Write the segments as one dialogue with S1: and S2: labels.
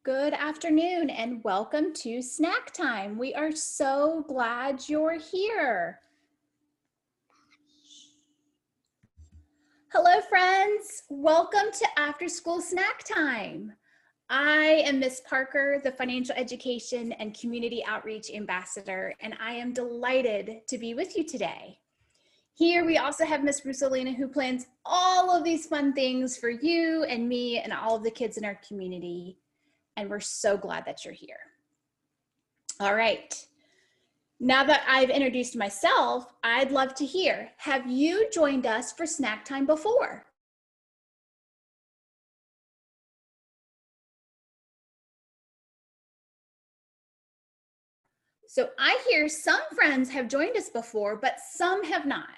S1: Good afternoon and welcome to Snack Time. We are so glad you're here. Hello friends, welcome to After School Snack Time. I am Miss Parker, the Financial Education and Community Outreach Ambassador, and I am delighted to be with you today. Here we also have Miss Roosalina, who plans all of these fun things for you and me and all of the kids in our community. And we're so glad that you're here. All right. Now that I've introduced myself, I'd love to hear, have you joined us for snack time before? So I hear some friends have joined us before, but some have not.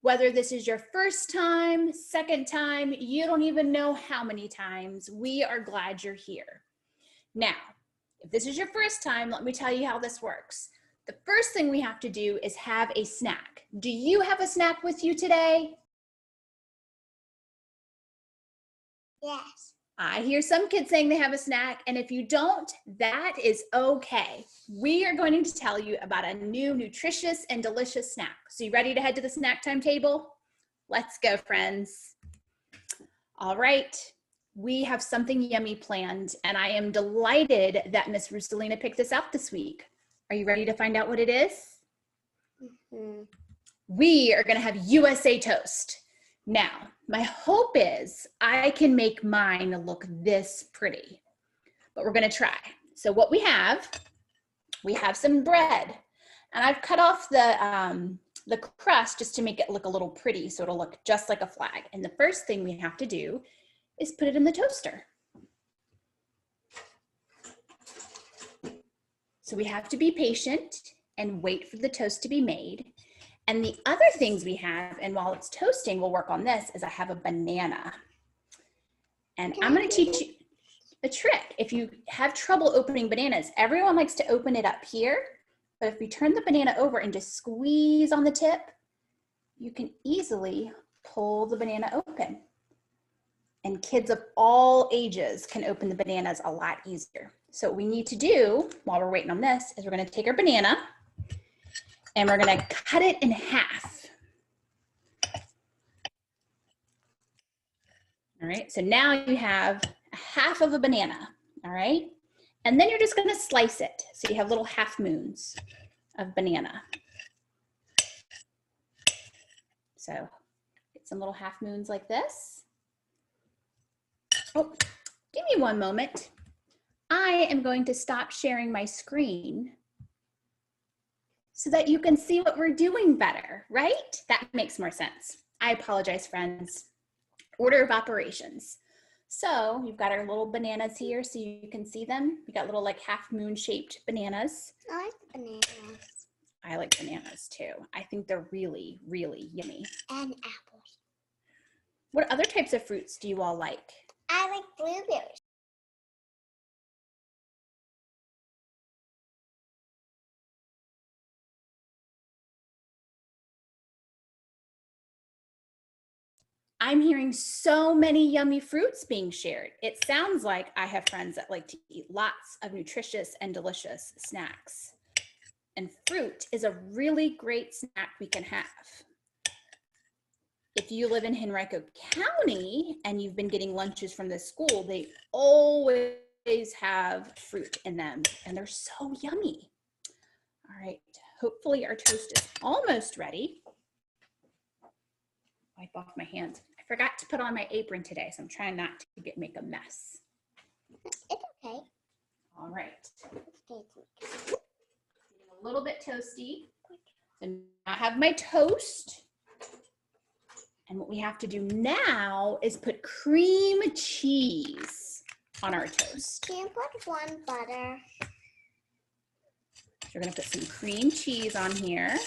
S1: Whether this is your first time, second time, you don't even know how many times, we are glad you're here. Now, if this is your first time, let me tell you how this works. The first thing we have to do is have a snack. Do you have a snack with you today?
S2: Yes.
S1: I hear some kids saying they have a snack, and if you don't, that is okay. We are going to tell you about a new nutritious and delicious snack. So you ready to head to the snack time table? Let's go, friends. All right. We have something yummy planned, and I am delighted that Miss Roosalina picked this out this week. Are you ready to find out what it is?
S2: Mm-hmm.
S1: We are going to have USA toast. Now, my hope is I can make mine look this pretty, but we're going to try. So what we have some bread, and I've cut off the crust just to make it look a little pretty, so it'll look just like a flag. And the first thing we have to do is put it in the toaster. So we have to be patient and wait for the toast to be made. And the other things we have, and while it's toasting, we'll work on this, is I have a banana. And I'm going to teach you a trick. If you have trouble opening bananas, everyone likes to open it up here, but if we turn the banana over and just squeeze on the tip, you can easily pull the banana open. And kids of all ages can open the bananas a lot easier. So what we need to do while we're waiting on this is we're going to take our banana and we're going to cut it in half. All right, so now you have half of a banana, all right? And then you're just going to slice it. So you have little half moons of banana. So get some little half moons like this. Oh, give me one moment. I am going to stop sharing my screen so that you can see what we're doing better, right? That makes more sense. I apologize, friends. Order of operations. So you've got our little bananas here so you can see them. We got little like half moon shaped bananas.
S2: I like bananas.
S1: I like bananas too. I think they're really, really yummy.
S2: And apples.
S1: What other types of fruits do you all like?
S2: I like blueberries.
S1: I'm hearing so many yummy fruits being shared. It sounds like I have friends that like to eat lots of nutritious and delicious snacks. And fruit is a really great snack we can have. If you live in Henrico County and you've been getting lunches from the school, they always have fruit in them and they're so yummy. All right, hopefully our toast is almost ready. Wipe off my hands. I forgot to put on my apron today, so I'm trying not to make a mess.
S2: It's okay.
S1: All right.
S2: It's
S1: A little bit toasty. So now I have my toast. And what we have to do now is put cream cheese on our toast.
S2: Can you put one butter?
S1: So we're gonna put some cream cheese on here.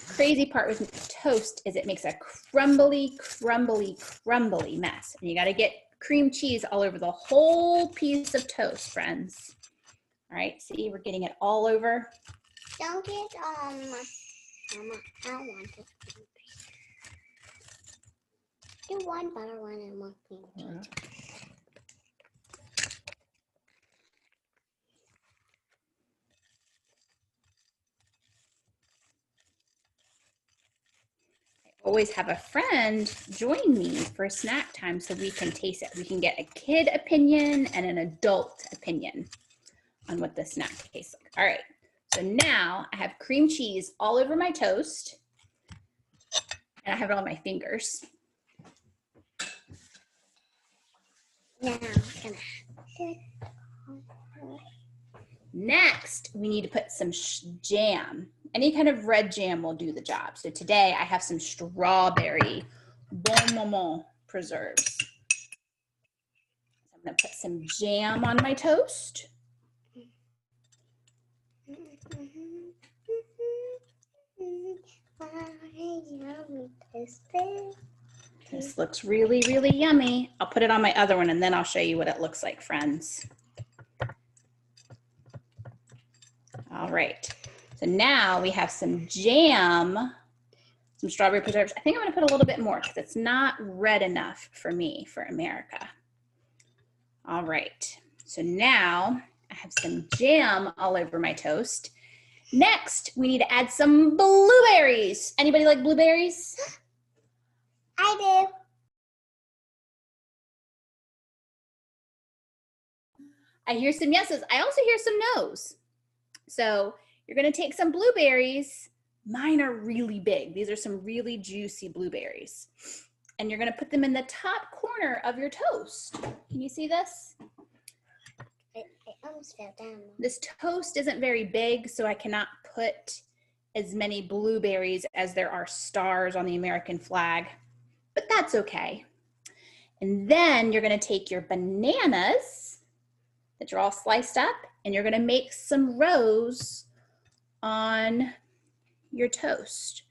S1: Crazy part with toast is it makes a crumbly, crumbly, crumbly mess. And you gotta get cream cheese all over the whole piece of toast, friends. All right, see, we're getting it all over.
S2: Don't get, Mama, I want it. Do one butter one and one cream cheese.
S1: always have a friend join me for snack time so we can taste it. We can get a kid opinion and an adult opinion on what the snack tastes like. All right, so now I have cream cheese all over my toast and I have it on my fingers.
S2: Now
S1: Next, we need to put some jam. Any kind of red jam will do the job. So today I have some strawberry bon moment preserves. I'm gonna put some jam on my toast. This looks really, really yummy. I'll put it on my other one and then I'll show you what it looks like, friends. All right, so now we have some jam, some strawberry preserves. I think I'm gonna put a little bit more because it's not red enough for me, for America. All right, so now I have some jam all over my toast. Next, we need to add some blueberries. Anybody like blueberries?
S2: I do.
S1: I hear some yeses. I also hear some nos. So you're gonna take some blueberries. Mine are really big. These are some really juicy blueberries. And you're gonna put them in the top corner of your toast. Can you see this?
S2: It almost fell down.
S1: This toast isn't very big, so I cannot put as many blueberries as there are stars on the American flag, but that's okay. And then you're gonna take your bananas that you're all sliced up, and you're gonna make some rows on your toast.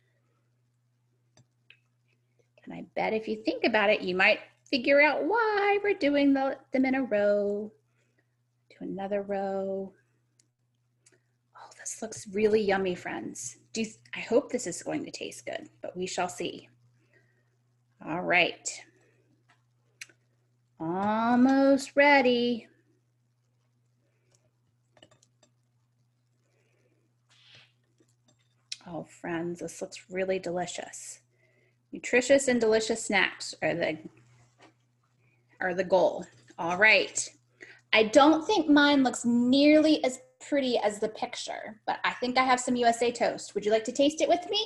S1: And I bet if you think about it, you might figure out why we're doing them in a row. Do another row. Oh, this looks really yummy, friends. I hope this is going to taste good, but we shall see. All right. Almost ready. Oh, friends, this looks really delicious. Nutritious and delicious snacks are the goal. All right. I don't think mine looks nearly as pretty as the picture, but I think I have some USA toast. Would you like to taste it with me?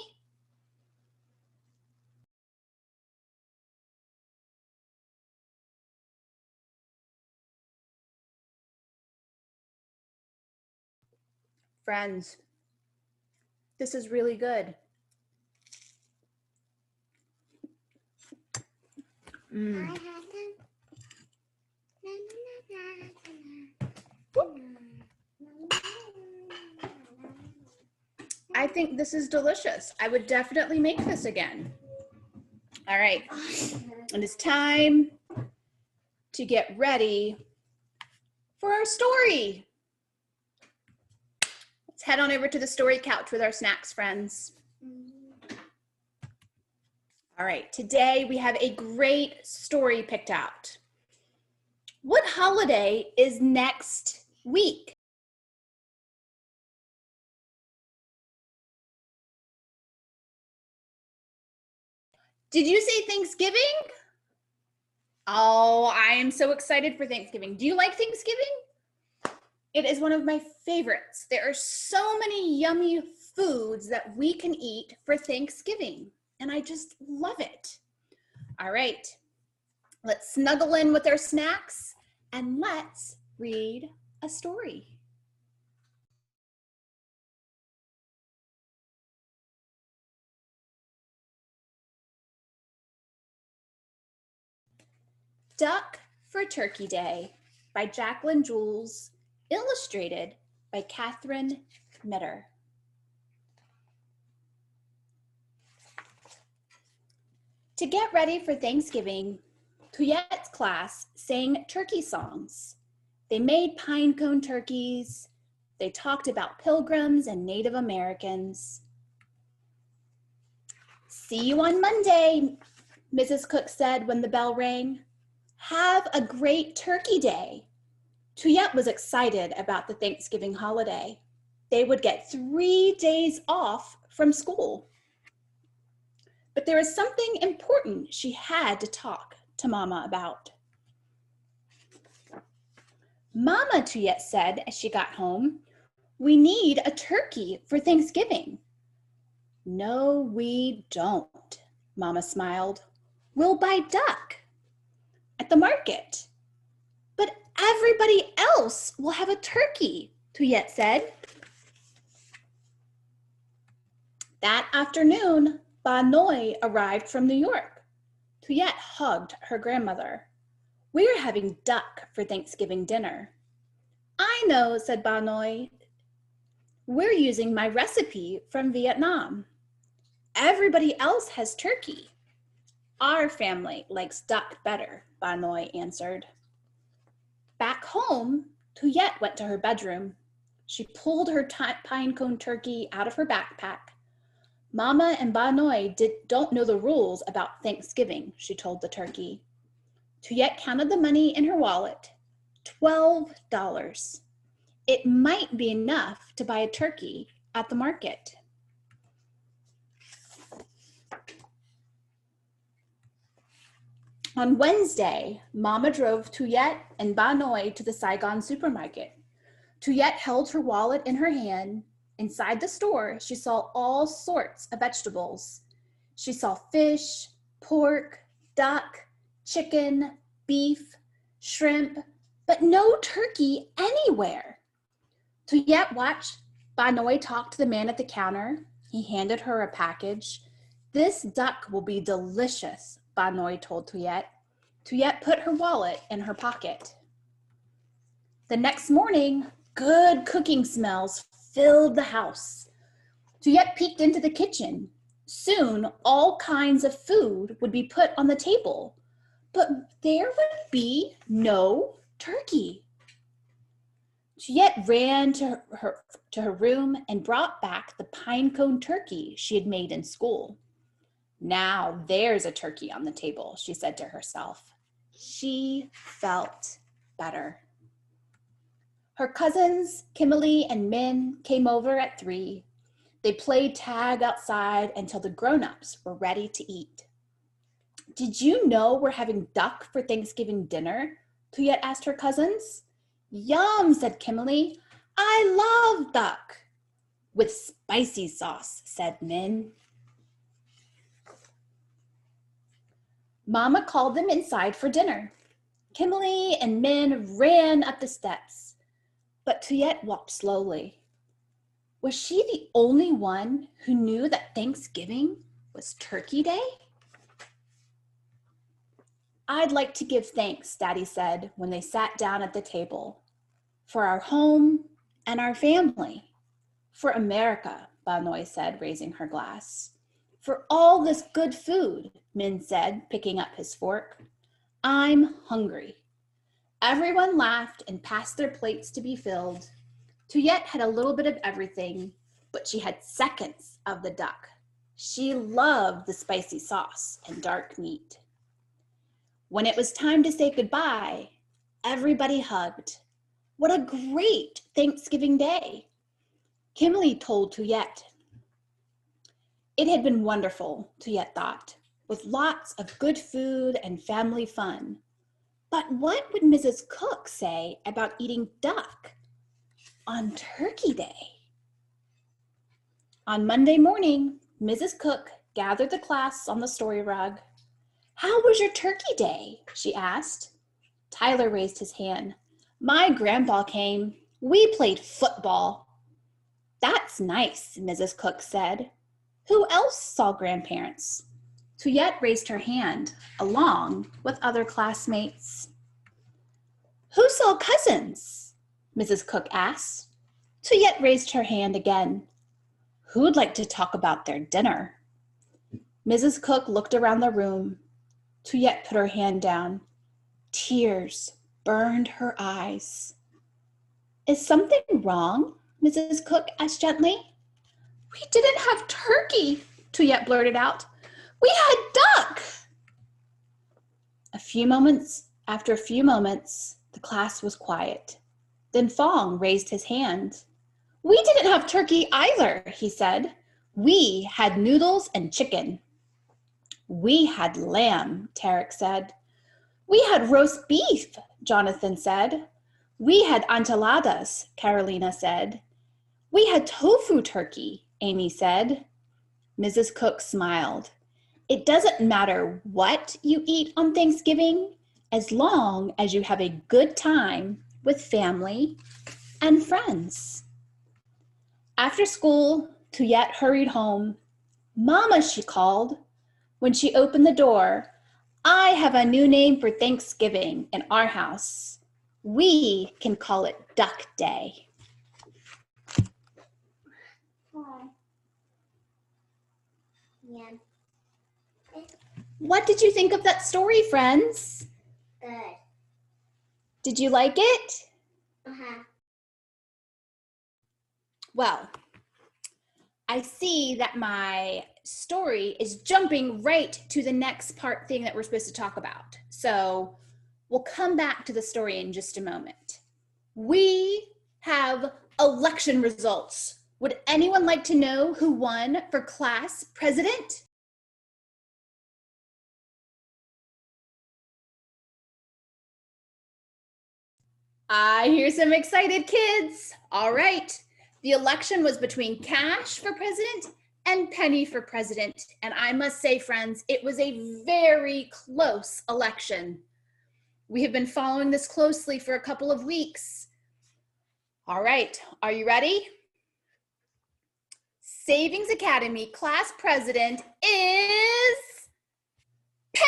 S1: Friends, this is really good. I think this is delicious. I would definitely make this again. All right, and it's time to get ready for our story. Let's head on over to the story couch with our snacks, friends. All right, today we have a great story picked out. What holiday is next week? Did you say Thanksgiving? Oh, I am so excited for Thanksgiving. Do you like Thanksgiving? It is one of my favorites. There are so many yummy foods that we can eat for Thanksgiving, and I just love it. All right, let's snuggle in with our snacks and let's read a story. Duck for Turkey Day by Jacqueline Jules, illustrated by Catherine Mitter. To get ready for Thanksgiving, Tuyette's class sang turkey songs. They made pine cone turkeys. They talked about pilgrims and Native Americans. See you on Monday, Mrs. Cook said when the bell rang. Have a great turkey day. Tuyette was excited about the Thanksgiving holiday. They would get 3 days off from school. but there was something important she had to talk to Mama about. Mama, Tuyet said as she got home, we need a turkey for Thanksgiving. No, we don't, Mama smiled. We'll buy duck at the market. But everybody else will have a turkey, Tuyet said. That afternoon, Ba Noi arrived from New York. Tuyet hugged her grandmother. We're having duck for Thanksgiving dinner. I know, said Ba Noi. We're using my recipe from Vietnam. Everybody else has turkey. Our family likes duck better, Ba Noi answered. Back home, Tuyet went to her bedroom. She pulled her pine cone turkey out of her backpack. Mama and Ba Noi don't know the rules about Thanksgiving, she told the turkey. Tuyet counted the money in her wallet, $12. It might be enough to buy a turkey at the market. On Wednesday, Mama drove Tuyet and Ba Noi to the Saigon supermarket. Tuyet held her wallet in her hand. Inside the store, she saw all sorts of vegetables. She saw fish, pork, duck, chicken, beef, shrimp, but no turkey anywhere. Tuyet watched Ba Noi talk to the man at the counter. He handed her a package. This duck will be delicious, Ba Noi told Tuyet. Tuyet put her wallet in her pocket. The next morning, good cooking smells filled the house. Tuyet peeked into the kitchen. Soon, all kinds of food would be put on the table, but there would be no turkey. Tuyet ran to her room and brought back the pine cone turkey she had made in school. Now there's a turkey on the table, she said to herself. She felt better. Her cousins, Kimberly and Min, came over at 3. They played tag outside until the grown-ups were ready to eat. Did you know we're having duck for Thanksgiving dinner? Tuyet asked her cousins. Yum, said Kimberly. I love duck. With spicy sauce, said Min. Mama called them inside for dinner. Kimberly and Min ran up the steps, but Tuyet walked slowly. Was she the only one who knew that Thanksgiving was Turkey Day? I'd like to give thanks, Daddy said when they sat down at the table, for our home and our family. For America, Ba Noi said, raising her glass. For all this good food, Min said, picking up his fork. I'm hungry. Everyone laughed and passed their plates to be filled. Tuyet had a little bit of everything, but she had seconds of the duck. She loved the spicy sauce and dark meat. When it was time to say goodbye, everybody hugged. What a great Thanksgiving Day. Kimberly told Tuyet. It had been wonderful, Tuyet thought, with lots of good food and family fun. But what would Mrs. Cook say about eating duck on Turkey Day? On Monday morning, Mrs. Cook gathered the class on the story rug. How was your Turkey Day? She asked. Tyler raised his hand. My grandpa came. We played football. That's nice, Mrs. Cook said. Who else saw grandparents? Tuyet raised her hand, along with other classmates. Who saw cousins? Mrs. Cook asked. Tuyet raised her hand again. Who'd like to talk about their dinner? Mrs. Cook looked around the room. Tuyet put her hand down. Tears burned her eyes. Is something wrong? Mrs. Cook asked gently. We didn't have turkey, Tuyet blurted out. We had duck. After a few moments, the class was quiet. Then Fong raised his hand. We didn't have turkey either, he said. We had noodles and chicken. We had lamb, Tarek said. We had roast beef, Jonathan said. We had enchiladas, Carolina said. We had tofu turkey, Amy said. Mrs. Cook smiled. It doesn't matter what you eat on Thanksgiving, as long as you have a good time with family and friends. After school, Tuyette hurried home. Mama, she called. When she opened the door, I have a new name for Thanksgiving in our house. We can call it Duck Day.
S2: Yeah.
S1: What did you think of that story, friends?
S2: Good.
S1: Did you like it?
S2: Uh-huh.
S1: Well, I see that my story is jumping right to the next thing that we're supposed to talk about. So we'll come back to the story in just a moment. We have election results. Would anyone like to know who won for class president? I hear some excited kids. All right. The election was between Kash for president and Penny for president. And I must say, friends, it was a very close election. We have been following this closely for a couple of weeks. All right, are you ready? Savings Academy class president is Penny!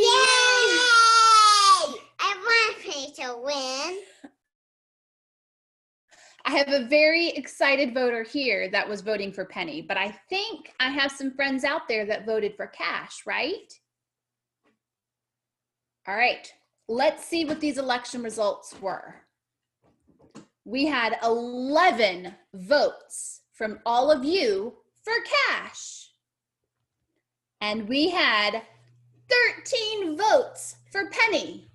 S2: Yay! I want Penny to win.
S1: I have a very excited voter here that was voting for Penny, but I think I have some friends out there that voted for Kash, right? All right, let's see what these election results were. We had 11 votes from all of you for Kash. And we had 13 votes for Penny.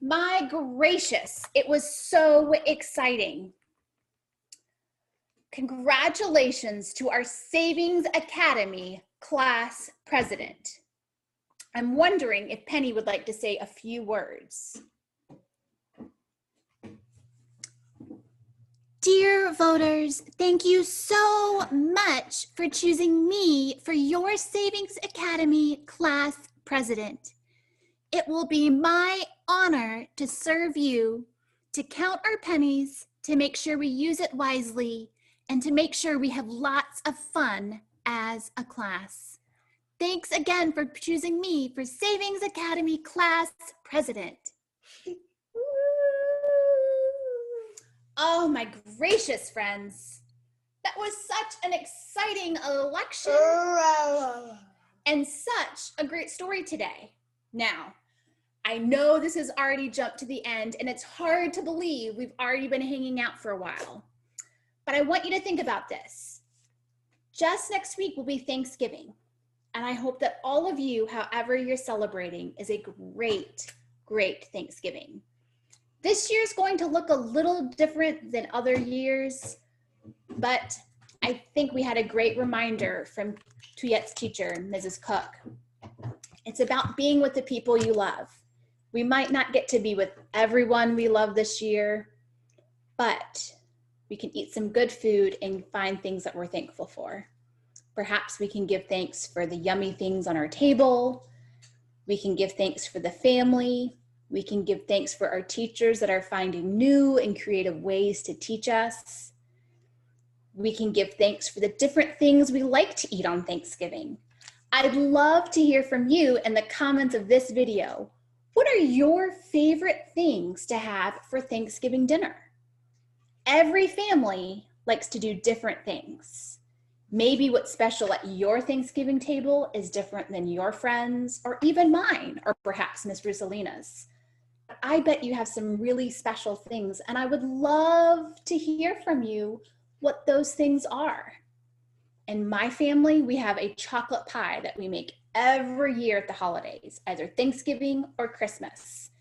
S1: My gracious, it was so exciting. Congratulations to our Savings Academy class president. I'm wondering if Penny would like to say a few words. Dear voters, thank you so much for choosing me for your Savings Academy class president. It will be my honor to serve you, to count our pennies, to make sure we use it wisely, and to make sure we have lots of fun as a class. Thanks again for choosing me for Savings Academy class president. Oh my gracious, friends. That was such an exciting election and such a great story today. Now, I know this has already jumped to the end and it's hard to believe we've already been hanging out for a while. But I want you to think about this. Just next week will be Thanksgiving. And I hope that all of you, however you're celebrating, is a great, great Thanksgiving. This year is going to look a little different than other years, but I think we had a great reminder from Tuyette's teacher, Mrs. Cook. It's about being with the people you love. We might not get to be with everyone we love this year, but we can eat some good food and find things that we're thankful for. Perhaps we can give thanks for the yummy things on our table. We can give thanks for the family. We can give thanks for our teachers that are finding new and creative ways to teach us. We can give thanks for the different things we like to eat on Thanksgiving. I'd love to hear from you in the comments of this video. What are your favorite things to have for Thanksgiving dinner? Every family likes to do different things. Maybe what's special at your Thanksgiving table is different than your friends or even mine, or perhaps Miss Roosalina's. I bet you have some really special things, and I would love to hear from you what those things are. In my family, we have a chocolate pie that we make every year at the holidays, either Thanksgiving or Christmas.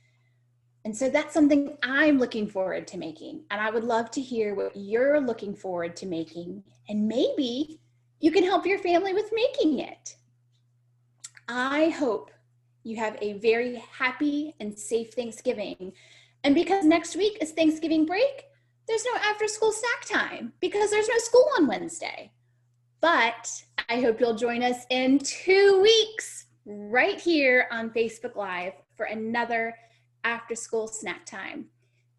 S1: And so that's something I'm looking forward to making, and I would love to hear what you're looking forward to making, and maybe you can help your family with making it. I hope you have a very happy and safe Thanksgiving. And because next week is Thanksgiving break, there's no after school snack time because there's no school on Wednesday. But I hope you'll join us in 2 weeks right here on Facebook Live for another after school snack time.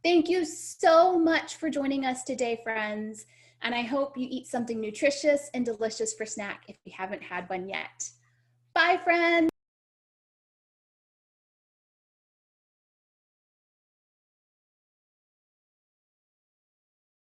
S1: Thank you so much for joining us today, friends. And I hope you eat something nutritious and delicious for snack if you haven't had one yet. Bye, friends.